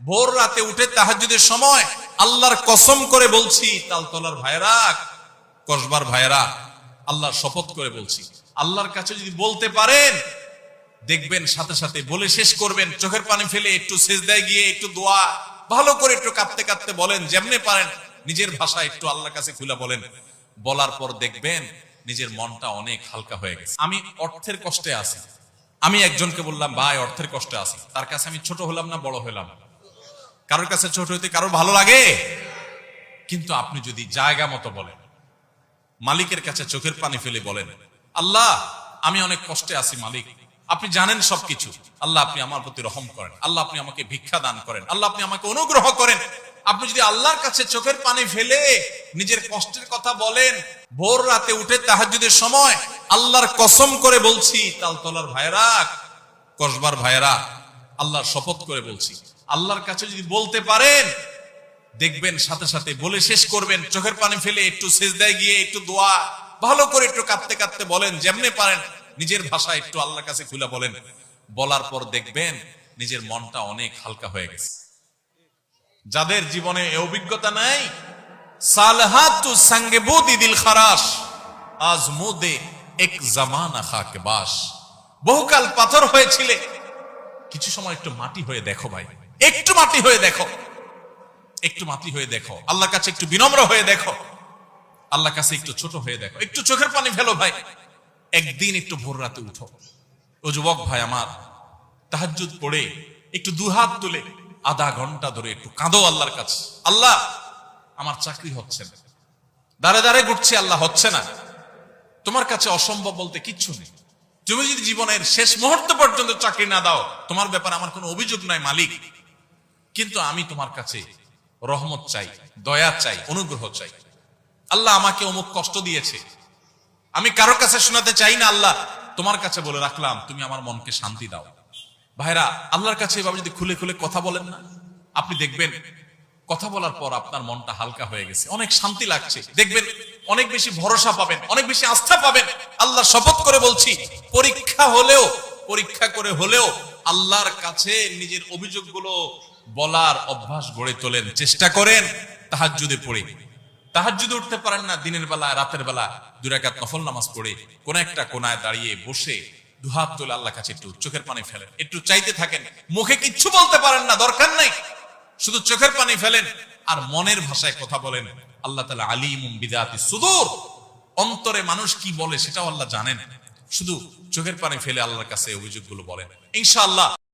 ভোর রাতে উঠে তাহাজ্জুদের সময় আল্লাহর কসম করে বলছি, তালতলার ভাইরা, কসবার ভাইরা, আল্লাহর শপথ করে বলছি, আল্লাহর কাছে যদি বলতে পারেন দেখবেন সাথে সাথে বলে শেষ করবেন, চোখের পানি ফেলে একটু সেজদায় গিয়ে একটু দোয়া ভালো করে একটু কাঁদতে কাঁদতে বলেন, যেমনে পারেন নিজের ভাষায় একটু আল্লাহর কাছে খুলে বলেন। বলার পর দেখবেন নিজের মনটা অনেক হালকা হয়ে গেছে। আমি অর্থের কষ্টে আছি, আমি একজনকে বললাম ভাই অর্থের কষ্টে আছি, তার কাছে আমি ছোট হলাম না বড় হলাম? কারোর কাছে ছোট হইতে কারোর ভালো লাগে? কিন্তু আপনি যদি জায়গা মতো বলেন, মালিকের কাছে চোখের পানি ফেলে বলেন, আল্লাহ আমি অনেক কষ্টে আছি মালিক, আপনি জানেন সবকিছু, আল্লাহ আপনি আমার প্রতি রহম করেন, আল্লাহ আপনি আমাকে ভিক্ষা দান করেন, আল্লাহ আপনি আমাকে অনুগ্রহ করেন। আপনি যদি আল্লাহর কাছে চোখের পানি ফেলে নিজের কষ্টের কথা বলেন, ভোর রাতে উঠে তাহাজ্জুদের সময় আল্লাহর কসম করে বলছি, তালতলার ভাইরা, কসবার ভাইরা, আল্লাহর শপথ করে বলছি, আল্লাহর কাছে যদি বলতে পারেন দেখবেন সাথে সাথে বলে শেষ করবেন, চোখের পানি ফেলে একটু সেজদায় গিয়ে একটু দোয়া ভালো করে একটু কাঁদতে কাঁদতে বলেন, যেমনে পারেন নিজের ভাষায় একটু আল্লাহর কাছে খুলে বলেন। বলার পর দেখবেন নিজের মনটা অনেক হালকা হয়ে গেছে। যাদের জীবনে এই অভিজ্ঞতা নাই, সালহাতু সঙ্গে বুদি দিল খারাস আজমুদে এক জামানা খাকে বাস। বহুকাল পাথর হয়েছিলে, কিছু সময় একটু মাটি হয়ে দেখো ভাই, একটু মাটি হয়ে দেখো, একটু মাটি হয়ে দেখো, আল্লাহর কাছে একটু বিনম্র হয়ে দেখো, আল্লাহর কাছে একটু ছোট হয়ে দেখো, একটু চোখের পানি ফেলো ভাই, একদিন একটু ভোর রাতে উঠো। ও যুবক ভাই আমার, তাহাজ্জুদ পড়ে একটু দুহাত তুলে আধা ঘন্টা ধরে একটু কাঁদো আল্লাহর কাছে, আল্লাহ আমার চাকরি হচ্ছে না, দাঁড়ে দাঁড়ে ঘুরছি, আল্লাহ হচ্ছে না, তোমার কাছে অসম্ভব বলতে কিচ্ছু নেই। তুমি যদি জীবনের শেষ মুহূর্ত পর্যন্ত চাকরি না দাও, তোমার ব্যাপারে আমার কোনো অভিযোগ নাই মালিক, কিন্তু আমি তোমার কাছে রহমত চাই, দয়া চাই, অনুগ্রহ চাই। আল্লাহ আমাকে অমুক কষ্ট দিয়েছে, আমি কারোর কাছে শোনাতে চাই না, আল্লাহ তোমার কাছে বলে রাখলাম, তুমি আমার মনকে শান্তি দাও। ভাইরা, আল্লাহর কাছে এভাবে যদি খুলে খুলে কথা বলেন না, আপনি দেখবেন কথা বলার পর আপনার মনটা হালকা হয়ে গেছে, অনেক শান্তি লাগছে, দেখবেন অনেক বেশি ভরসা পাবেন, অনেক বেশি আস্থা পাবেন। আল্লাহ শপথ করে বলছি, পরীক্ষা হলেও, পরীক্ষা করে হলেও আল্লাহর কাছে নিজের অভিযোগগুলো বলার অভ্যাস গড়ে তোলেন, চেষ্টা করেন। তাহাজ্জুদে পড়ে, তাহাজ্জুদে উঠতে পারেন না, দিনের বেলা রাতের বেলা 2 রাকাত নফল নামাজ পড়ে কোন একটা কোনায় দাঁড়িয়ে বসে দুহাত তুলে আল্লাহর কাছে একটু চোখের পানি ফেলেন, একটু চাইতে থাকেন। মুখে কিচ্ছু বলতে পারেন না, দরকার নাই, শুধু চোখের পানি ফেলেন আর মনের ভাষায় কথা বলেন। আল্লাহ তাআলা আলিমুম বিযাতিস সুদূর, অন্তরে মানুষ কি বলে সেটাও আল্লাহ জানেন। শুধু চোখের পানি ফেলে আল্লাহর কাছে অভিযোগগুলো বলেন, ইনশাআল্লাহ